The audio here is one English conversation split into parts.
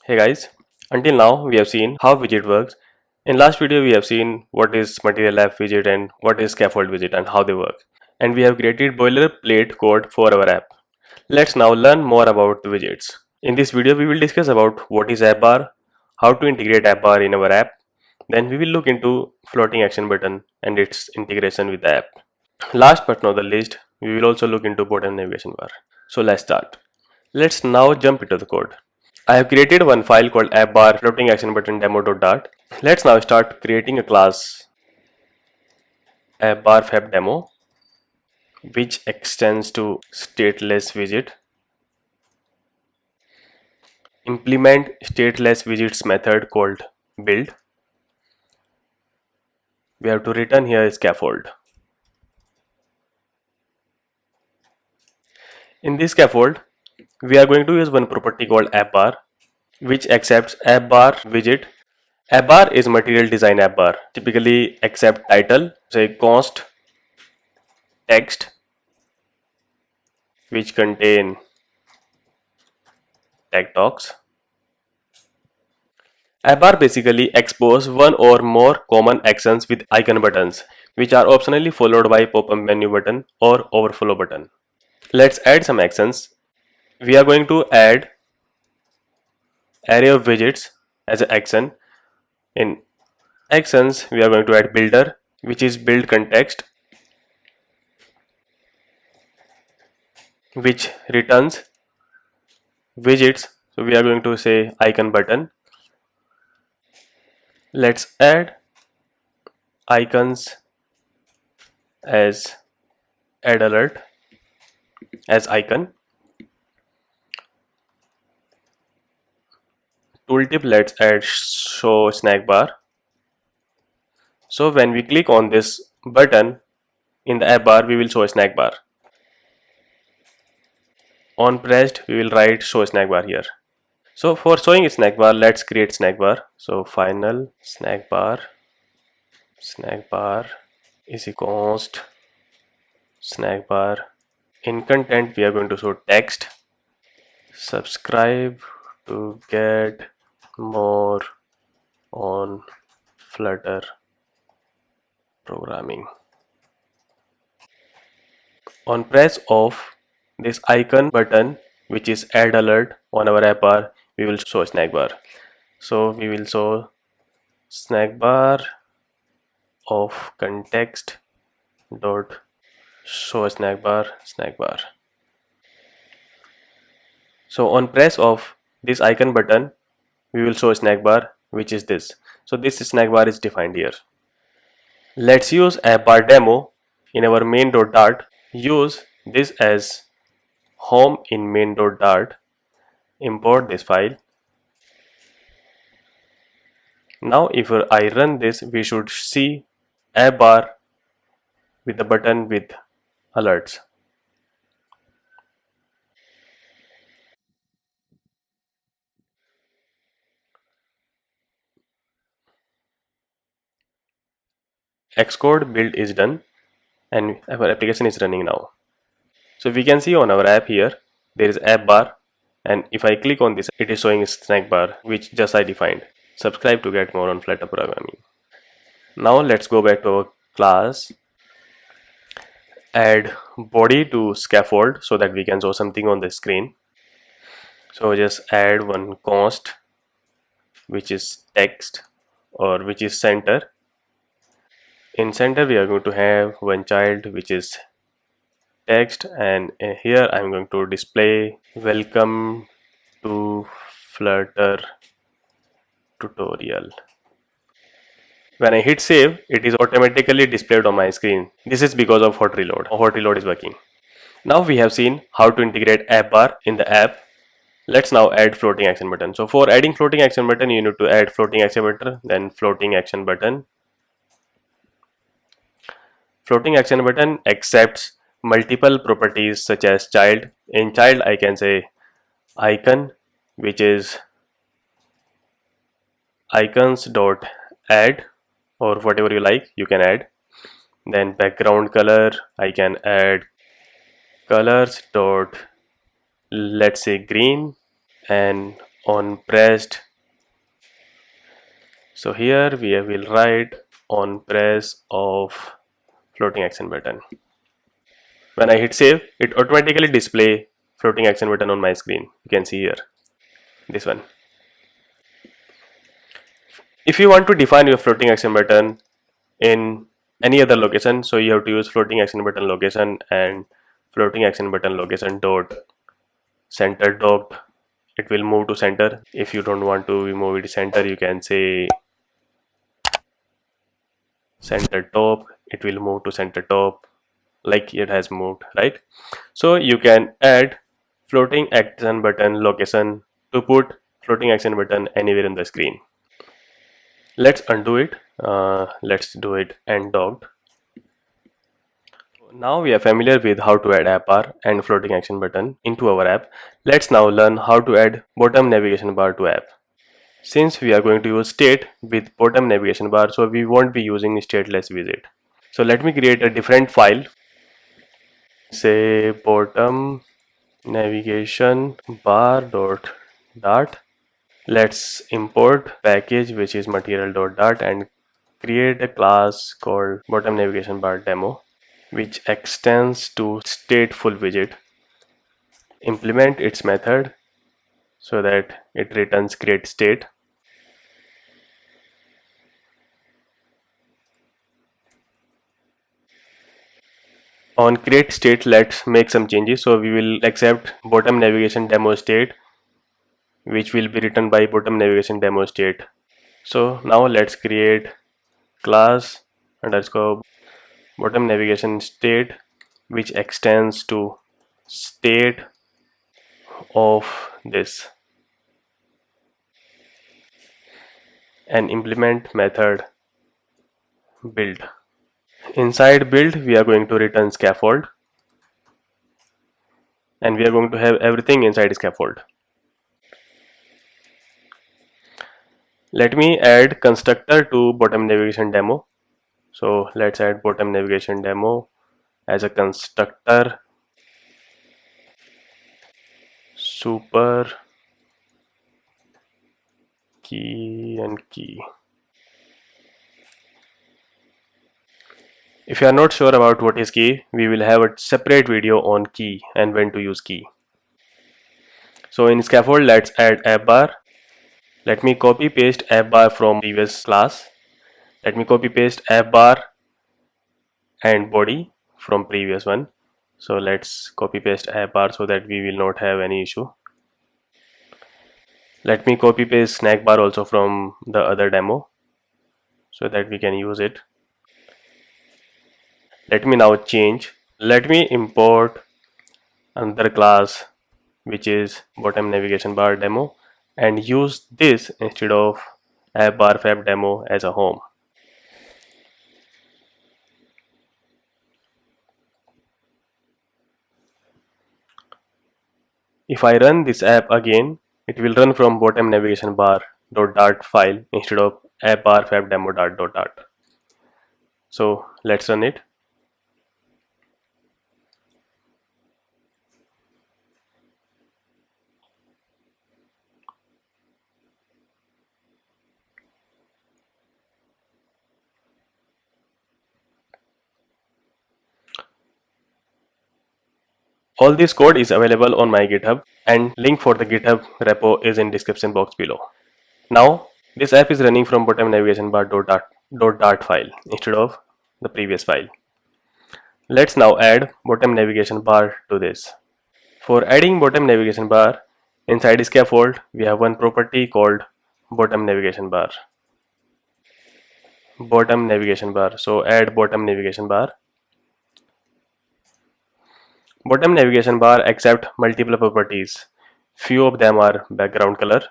Hey guys, until now we have seen how widget works. In last video we have seen what is material app widget and what is scaffold widget and how they work. And we have created boilerplate code for our app. Let's now learn more about the widgets. In this video we will discuss about what is app bar, how to integrate app bar in our app. Then we will look into floating action button and its integration with the app. Last but not the least, we will also look into bottom navigation bar. So let's start. Let's now jump into the code. I have created one file called appbar floating action button demo.dart. Let's now start creating a class appbar fab demo which extends to stateless widget. Implement stateless widgets method called build. We have to return here scaffold. In this scaffold, we are going to use one property called appbar which accepts appbar widget. Appbar is material design appbar. Typically accept title, say const text which contain tag docs. Appbar basically expose one or more common actions with icon buttons which are optionally followed by pop-up menu button or overflow button. Let's add some actions. We are going to add array of widgets as an action. In actions we are going to add builder which is build context which returns widgets. So we are going to say icon button. Let's add icons as add alert as icon. Tooltip, let's add show snack bar. So when we click on this button in the app bar, we will show a snack bar. On pressed, we will write show snack bar here. So for showing a snack bar, let's create snack bar. So final snack bar is equals const snack bar. In content, we are going to show text. Subscribe to get more on Flutter programming. On press of this icon button which is add alert on our app bar, we will show snack bar. So we will show snack bar of context dot show snack bar. So on press of this icon button, we will show snack bar which is this. So this snack bar is defined here. Let's use app bar demo in our main.dart. Use this as home in main.dart. Import this file. Now if I run this, we should see app bar with the button with alerts. Xcode build is done and our application is running now. So we can see on our app here there is app bar, and if I click on this, it is showing a snack bar which just I defined. Subscribe to get more on Flutter programming. Now let's go back to our class. Add body to scaffold so that we can show something on the screen. So just add one const which is text or which is center. In center we are going to have one child which is text, and here I'm going to display welcome to Flutter tutorial. When I hit save, it is automatically displayed on my screen. This is because of hot reload. Hot reload is working. Now we have seen how to integrate app bar in the app. Let's now add floating action button. So for adding floating action button, you need to add floating action button, then floating action button. Floating action button accepts multiple properties such as child. In child, I can say icon, which is icons dot add, or whatever you like you can add. Then background color, I can add colors dot, let's say green, and on pressed. So here we will write on press of floating action button. When I hit save, it automatically display floating action button on my screen. You can see here, this one. If you want to define your floating action button in any other location, so you have to use floating action button location and floating action button location dot center docked. It will move to center. If you don't want to move it center, you can say center top. It will move to center top, like it has moved, right? So you can add floating action button location to put floating action button anywhere in the screen. Let's undo it. Let's do it and docked. Now we are familiar with how to add app bar and floating action button into our app. Let's now learn how to add bottom navigation bar to app. Since we are going to use state with bottom navigation bar, so we won't be using stateless widget. So let me create a different file. Say bottom navigation bar dot. Let's import package which is material.dart and create a class called bottom navigation bar demo, which extends to stateful widget. Implement its method so that it returns create state. On create state, let's make some changes. So we will accept bottom navigation demo state, which will be written by bottom navigation demo state. So now let's create class underscore bottom navigation state, which extends to state of this, and implement method build. Inside build, we are going to return scaffold, and we are going to have everything inside scaffold. Let me add constructor to bottom navigation demo. So let's add bottom navigation demo as a constructor super key and key. If you are not sure about what is key, we will have a separate video on key and when to use key. So in scaffold, let's add app bar. Let me copy paste app bar from previous class. Let me copy paste app bar and body from previous one. So let's copy paste app bar so that we will not have any issue. Let me copy paste snack bar also from the other demo so that we can use it. Let me now change. Let me import another class which is bottom navigation bar demo and use this instead of app bar fab demo as a home. If I run this app again, it will run from bottom navigation bar .dart file instead of app bar fab demo .dart. So let's run it. All this code is available on my GitHub, and link for the GitHub repo is in description box below. Now this app is running from bottom navigation bar .dart file instead of the previous file. Let's now add bottom navigation bar to this. For adding bottom navigation bar, inside scaffold we have one property called bottom navigation bar. Bottom navigation bar. So add bottom navigation bar. Bottom navigation bar accept multiple properties. Few of them are background color.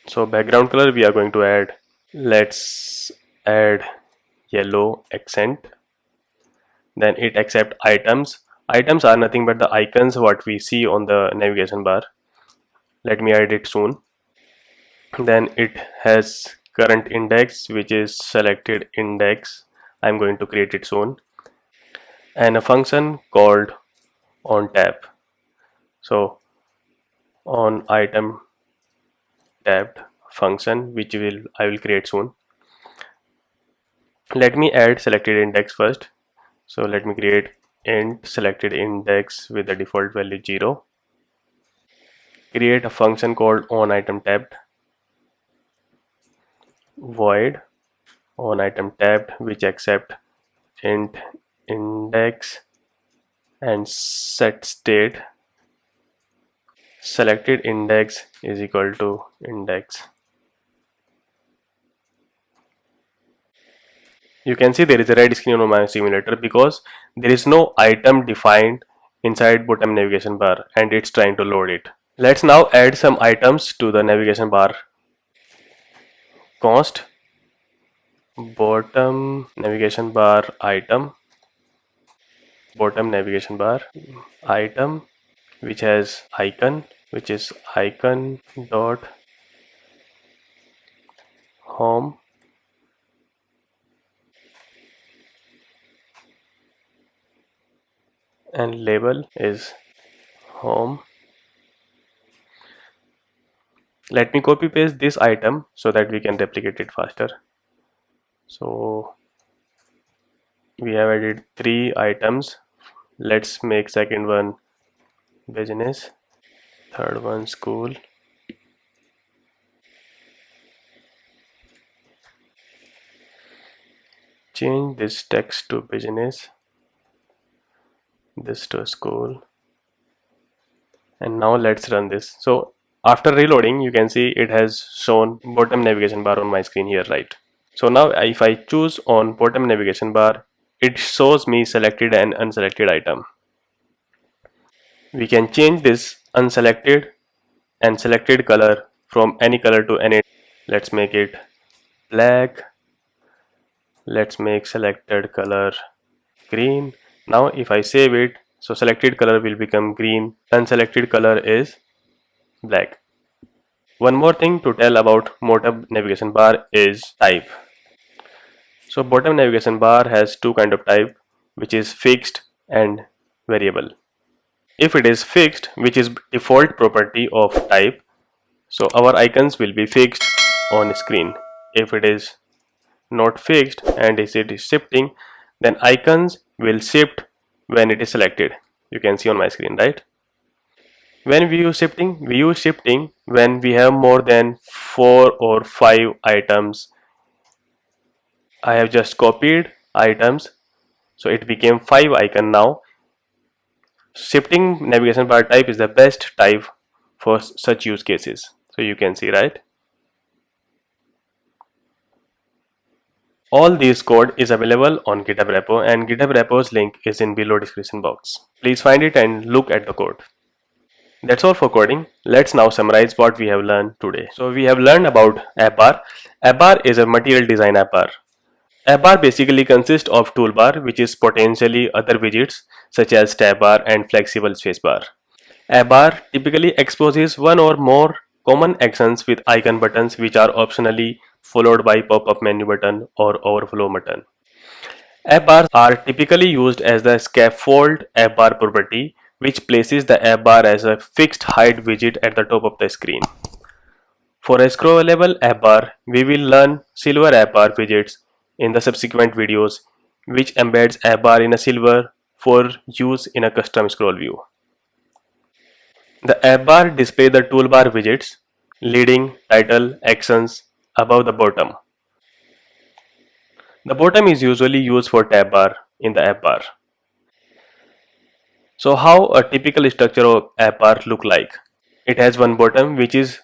So background color we are going to add. Let's add yellow accent. Then it accept items. Items are nothing but the icons what we see on the navigation bar. Let me add it soon. Then it has current index, which is selected index. I'm going to create it soon. And a function called on tab. So on item tabbed function which I will create soon. Let me add selected index first. So let me create int selected index with the default value 0. Create a function called onItemTabbed, void onItemTabbed which accept int index and set state selected index is equal to index. You can see there is a red screen on my simulator because there is no item defined inside bottom navigation bar and it's trying to load it. Let's now add some items to the navigation bar. Const bottom navigation bar item, bottom navigation bar item which has icon, which is icon dot home and label is home. Let me copy paste this item so that we can replicate it faster. So we have added 3 items. Let's make second one business, third one school, change this text to business, this to school, and now let's run this. So after reloading you can see it has shown bottom navigation bar on my screen here, right? So now if I choose on bottom navigation bar, it shows me selected and unselected item. We can change this unselected and selected color from any color to any. Let's make it black. Let's make selected color green. Now if I save it, so selected color will become green, unselected color is black. One more thing to tell about bottom navigation bar is type. So bottom navigation bar has two kind of type, which is fixed and variable. If it is fixed, which is default property of type, so our icons will be fixed on screen. If it is not fixed and it is shifting, then icons will shift when it is selected. You can see on my screen, right? When we use shifting when we have more than 4 or 5 items. I have just copied items, so it became 5 icon now. Shifting navigation bar type is the best type for such use cases. So you can see, right? All this code is available on GitHub repo, and GitHub repo's link is in below description box. Please find it and look at the code. That's all for coding. Let's now summarize what we have learned today. So we have learned about AppBar. AppBar is a material design app bar. AppBar basically consists of toolbar, which is potentially other widgets such as tab bar and flexible spacebar. AppBar typically exposes one or more common actions with icon buttons which are optionally followed by pop-up menu button or overflow button. App bars are typically used as the scaffold app bar property, which places the app bar as a fixed height widget at the top of the screen. For a scrollable app bar, we will learn silver app bar widgets in the subsequent videos, which embeds app bar in a silver for use in a custom scroll view. The app bar displays the toolbar widgets, leading, title, actions above the bottom. The bottom is usually used for tab bar in the app bar. So how a typical structure of app bar look like? It has one bottom which is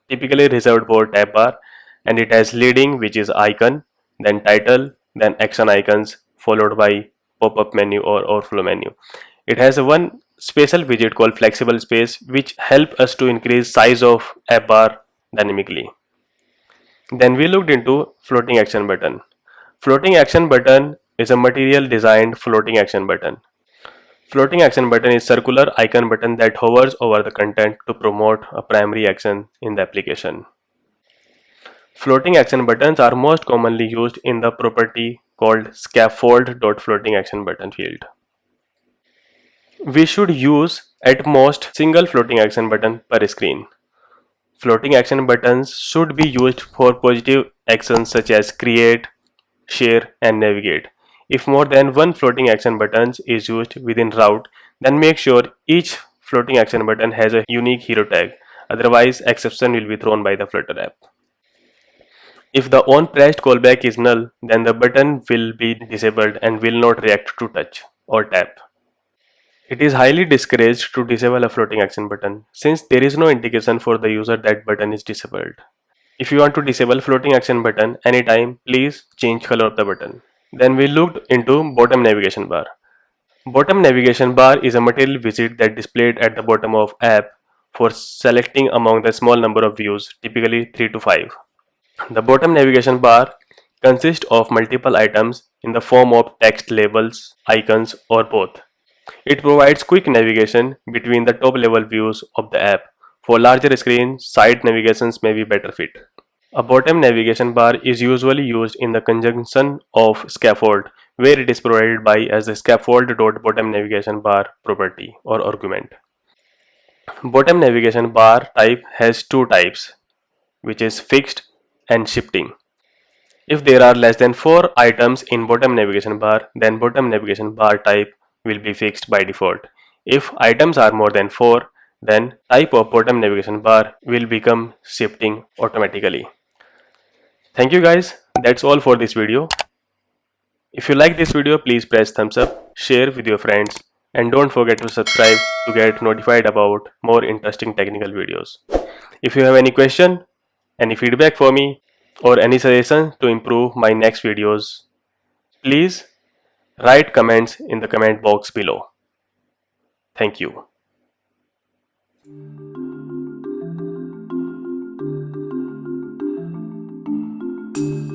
typically reserved for tab bar, and it has leading which is icon, then title, then action icons followed by pop-up menu or overflow menu. It has one special widget called flexible space which help us to increase size of app bar dynamically. Then we looked into floating action button. Floating action button is a material designed floating action button. Floating action button is circular icon button that hovers over the content to promote a primary action in the application. Floating action buttons are most commonly used in the property called scaffold.floatingActionButton field. We should use at most single floating action button per screen. Floating action buttons should be used for positive actions such as create, share, and navigate. If more than one floating action button is used within route, then make sure each floating action button has a unique hero tag. Otherwise, exception will be thrown by the Flutter app. If the on-pressed callback is null, then the button will be disabled and will not react to touch or tap. It is highly discouraged to disable a floating action button since there is no indication for the user that button is disabled. If you want to disable floating action button anytime, please change color of the button. Then we looked into bottom navigation bar. Bottom navigation bar is a material widget that displayed at the bottom of app for selecting among the small number of views, typically 3 to 5. The bottom navigation bar consists of multiple items in the form of text, labels, icons, or both. It provides quick navigation between the top level views of the app. For larger screens, side navigations may be better fit. A bottom navigation bar is usually used in the conjunction of scaffold, where it is provided by as the scaffold.bottom navigation bar property or argument. Bottom navigation bar type has two types, which is fixed and shifting. If there are less than 4 items in bottom navigation bar, then bottom navigation bar type will be fixed by default. If items are more than 4, then type of bottom navigation bar will become shifting automatically. Thank you guys, that's all for this video. If you like this video, please press thumbs up, share with your friends, and don't forget to subscribe to get notified about more interesting technical videos. If you have any question, any feedback for me, or any suggestion to improve my next videos, please write comments in the comment box below. Thank you.